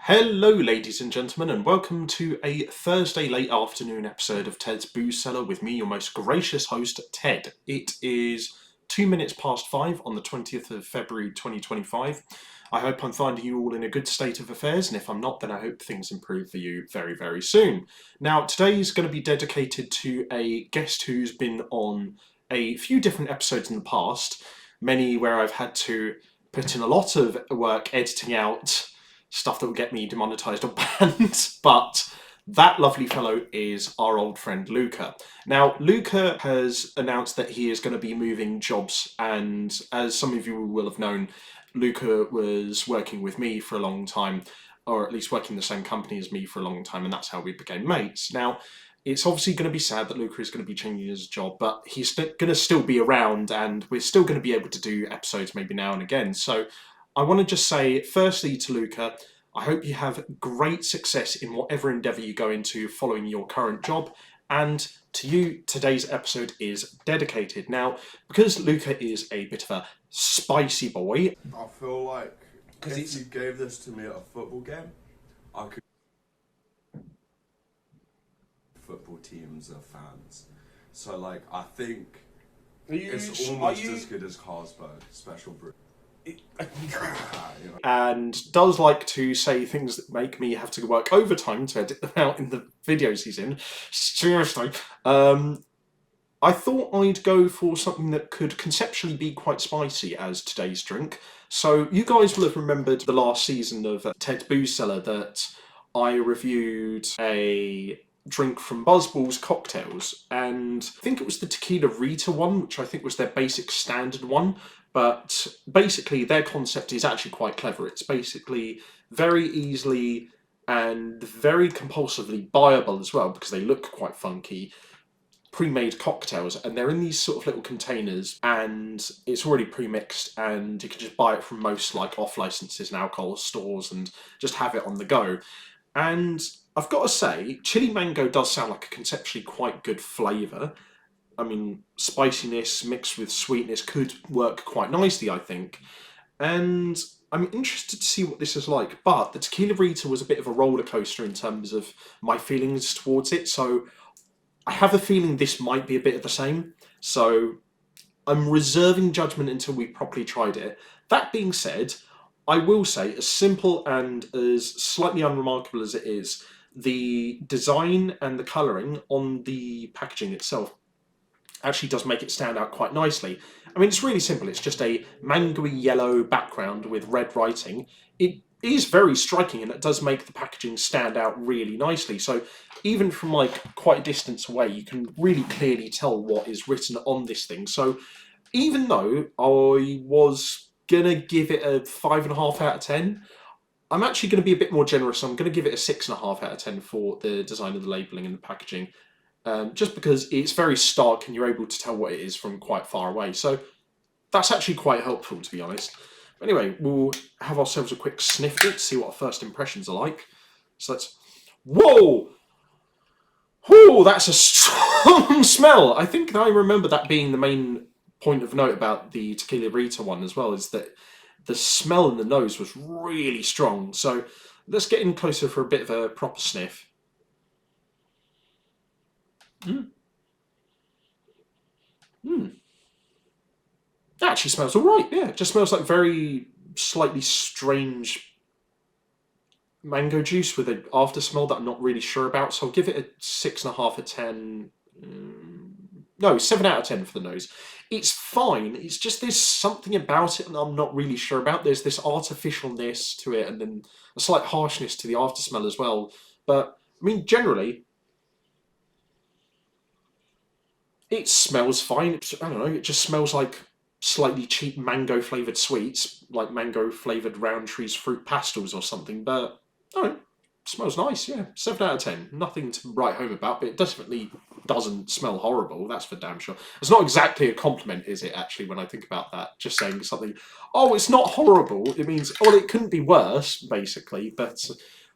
Hello ladies and gentlemen, and welcome to a Thursday late afternoon episode of Ted's Booze Cellar with me, your most gracious host, Ted. It is 2 minutes past 5 on the 20th of February 2025. I hope I'm finding you all in a good state of affairs, and if I'm not, then I hope things improve for you very, very soon. Now, today is going to be dedicated to a guest who's been on a few different episodes in the past, many where I've had to put in a lot of work editing out stuff that will get me demonetized or banned, but that lovely fellow is our old friend Luka. Now, Luka has announced that he is going to be moving jobs, and as some of you will have known, Luka was working with me for a long time, or at least working in the same company as me for a long time, and that's how we became mates. Now, it's obviously going to be sad that Luka is going to be changing his job, but he's going to still be around, and we're still going to be able to do episodes maybe now and again. So I want to just say, firstly to Luka, I hope you have great success in whatever endeavour you go into following your current job. And to you, today's episode is dedicated. Now, because Luka is a bit of a spicy boy, I feel like if you gave this to me at a football game, I could. Football teams are fans, so like I think it's almost as good as Carlsberg Special Brew. And does like to say things that make me have to work overtime to edit them out in the videos he's in. Seriously. I thought I'd go for something that could conceptually be quite spicy as today's drink. So you guys will have remembered the last season of Ted's Booze Cellar that I reviewed a drink from BuzzBallz cocktails, and I think it was the Tequila Rita one, which I think was their basic standard one. But basically, their concept is actually quite clever. It's basically very easily and very compulsively buyable as well, because they look quite funky, pre-made cocktails, and they're in these sort of little containers, and it's already pre-mixed, and you can just buy it from most like off licenses and alcohol stores and just have it on the go. And I've got to say, chili mango does sound like a conceptually quite good flavour. I mean, spiciness mixed with sweetness could work quite nicely, I think. And I'm interested to see what this is like. But the Tequila Rita was a bit of a roller coaster in terms of my feelings towards it. So I have a feeling this might be a bit of the same. So I'm reserving judgment until we've properly tried it. That being said, I will say, as simple and as slightly unremarkable as it is, the design and the colouring on the packaging itself actually does make it stand out quite nicely. I mean, it's really simple. It's just a mangoey yellow background with red writing. It is very striking, and it does make the packaging stand out really nicely. So even from like quite a distance away, you can really clearly tell what is written on this thing. So even though I was gonna give it a 5.5 out of 10, I'm actually going to be a bit more generous. I'm going to give it a 6.5 out of 10 for the design of the labelling and the packaging. Just because it's very stark and you're able to tell what it is from quite far away. So that's actually quite helpful, to be honest. But anyway, we'll have ourselves a quick sniff to see what our first impressions are like. So let's... Whoa! Whoa, that's a strong smell! I think I remember that being the main point of note about the Tequila Rita one as well, is that the smell in the nose was really strong. So let's get in closer for a bit of a proper sniff. That actually smells alright, yeah. It just smells like very slightly strange mango juice with an after smell that I'm not really sure about. So I'll give it a 6.5 out of 10. No, 7 out of 10 for the nose. It's fine. It's just there's something about it that I'm not really sure about. There's this artificialness to it, and then a slight harshness to the after smell as well. But I mean, generally, it smells fine. I don't know. It just smells like slightly cheap mango flavoured sweets, like mango flavoured Roundtree's fruit pastels or something. But I don't know. Smells nice, yeah. 7 out of 10. Nothing to write home about, but it definitely doesn't smell horrible, that's for damn sure. It's not exactly a compliment, is it, actually, when I think about that? Just saying something, oh, it's not horrible. It means, well, it couldn't be worse, basically. But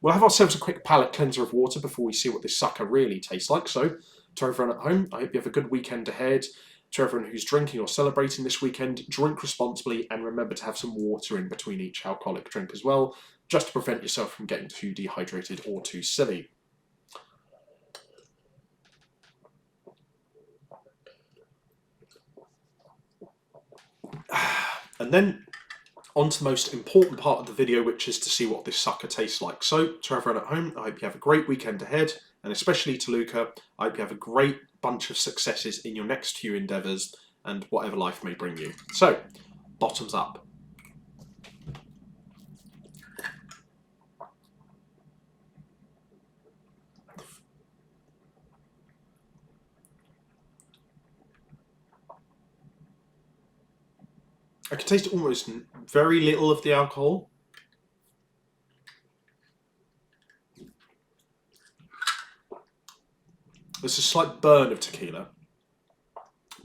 we'll have ourselves a quick palate cleanser of water before we see what this sucker really tastes like. So, to everyone at home, I hope you have a good weekend ahead. To everyone who's drinking or celebrating this weekend, drink responsibly and remember to have some water in between each alcoholic drink as well. just to prevent yourself from getting too dehydrated or too silly. And then on to the most important part of the video, which is to see what this sucker tastes like. So, to everyone at home, I hope you have a great weekend ahead, and especially to Luka, I hope you have a great bunch of successes in your next few endeavours, and whatever life may bring you. So, bottoms up. I can taste almost very little of the alcohol. There's a slight burn of tequila,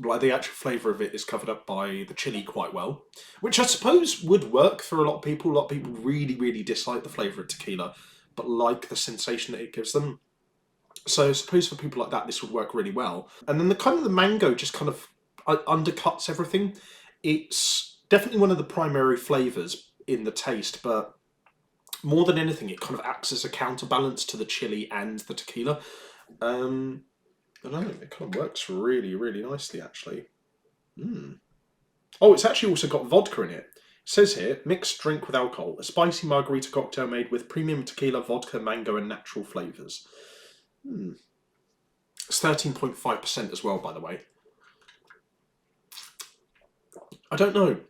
but like the actual flavour of it is covered up by the chili quite well, which I suppose would work for a lot of people. A lot of people really, really dislike the flavour of tequila, but like the sensation that it gives them. So I suppose for people like that, this would work really well. And then the mango just kind of undercuts everything. It's definitely one of the primary flavours in the taste, but more than anything, it kind of acts as a counterbalance to the chili and the tequila. I don't know, it kind of works really, really nicely, actually. Oh, it's actually also got vodka in it. It says here, mixed drink with alcohol, a spicy margarita cocktail made with premium tequila, vodka, mango, and natural flavours. It's 13.5% as well, by the way. I don't know.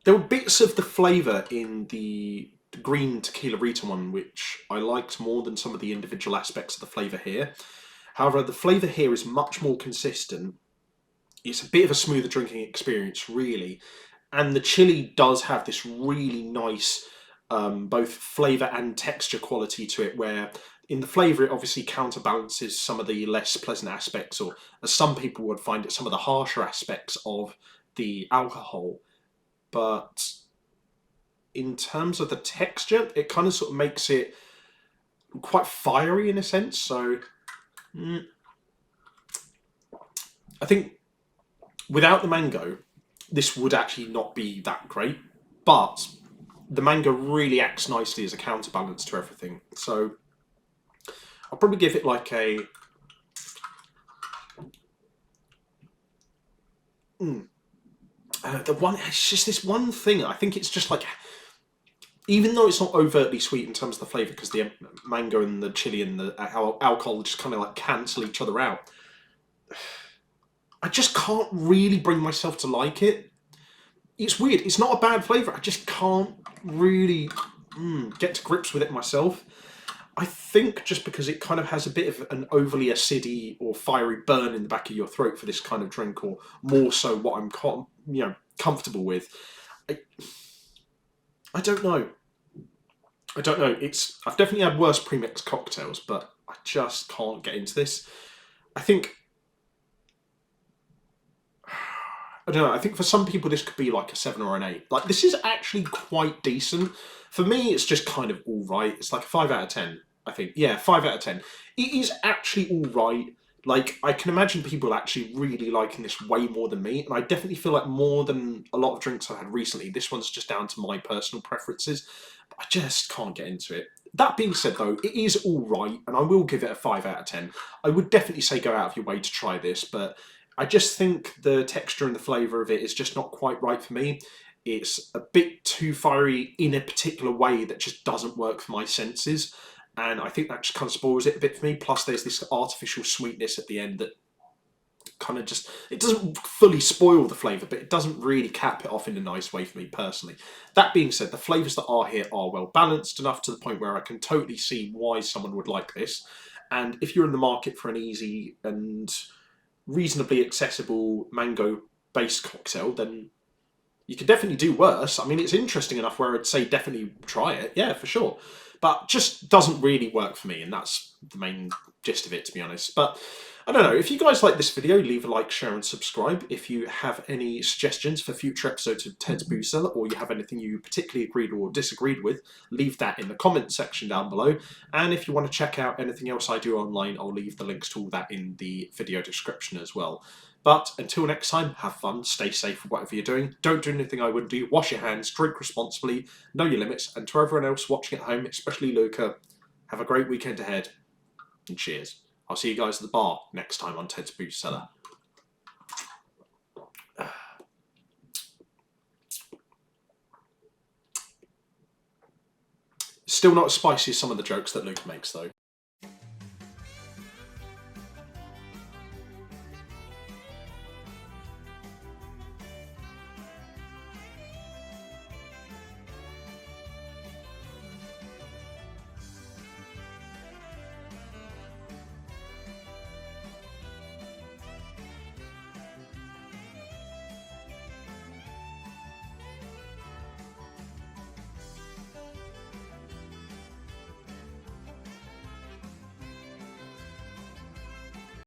There were bits of the flavour in the green tequila Rita one which I liked more than some of the individual aspects of the flavour here. However, the flavour here is much more consistent. It's a bit of a smoother drinking experience, really. And the chili does have this really nice both flavour and texture quality to it, where in the flavour it obviously counterbalances some of the less pleasant aspects, or as some people would find it, some of the harsher aspects of the alcohol. But in terms of the texture, it kind of sort of makes it quite fiery in a sense. So I think without the mango, this would actually not be that great. But the mango really acts nicely as a counterbalance to everything. So I'll probably give it like a... it's just this one thing. I think it's just like, even though it's not overtly sweet in terms of the flavour, because the mango and the chili and the alcohol just kind of like cancel each other out, I just can't really bring myself to like it. It's weird. It's not a bad flavour. I just can't really get to grips with it myself. I think just because it kind of has a bit of an overly acidy or fiery burn in the back of your throat for this kind of drink, or more so what I'm comfortable with. I don't know. I've definitely had worse premixed cocktails, but I just can't get into this. I don't know, I think for some people this could be like a 7 or an 8. Like, this is actually quite decent. For me, it's just kind of alright. It's like a 5 out of 10, I think. Yeah, 5 out of 10. It is actually alright. Like, I can imagine people actually really liking this way more than me, and I definitely feel like more than a lot of drinks I've had recently, this one's just down to my personal preferences, but I just can't get into it. That being said, though, it is alright, and I will give it a 5 out of 10. I would definitely say go out of your way to try this, but I just think the texture and the flavour of it is just not quite right for me. It's a bit too fiery in a particular way that just doesn't work for my senses. And I think that just kind of spoils it a bit for me. Plus, there's this artificial sweetness at the end that kind of just... It doesn't fully spoil the flavour, but it doesn't really cap it off in a nice way for me personally. That being said, the flavours that are here are well balanced enough to the point where I can totally see why someone would like this. And if you're in the market for an easy and reasonably accessible mango-based cocktail, then you could definitely do worse. I mean, it's interesting enough where I'd say definitely try it. Yeah, for sure. But just doesn't really work for me, and that's the main gist of it, to be honest. But I don't know, if you guys like this video, leave a like, share and subscribe. If you have any suggestions for future episodes of Ted's Booze Cellar, or you have anything you particularly agreed or disagreed with, leave that in the comments section down below. And if you want to check out anything else I do online, I'll leave the links to all that in the video description as well. But until next time, have fun, stay safe, whatever you're doing. Don't do anything I wouldn't do. Wash your hands, drink responsibly, know your limits, and to everyone else watching at home, especially Luka, have a great weekend ahead, and cheers. I'll see you guys at the bar next time on Ted's Booze Cellar. Still not as spicy as some of the jokes that Luke makes, though.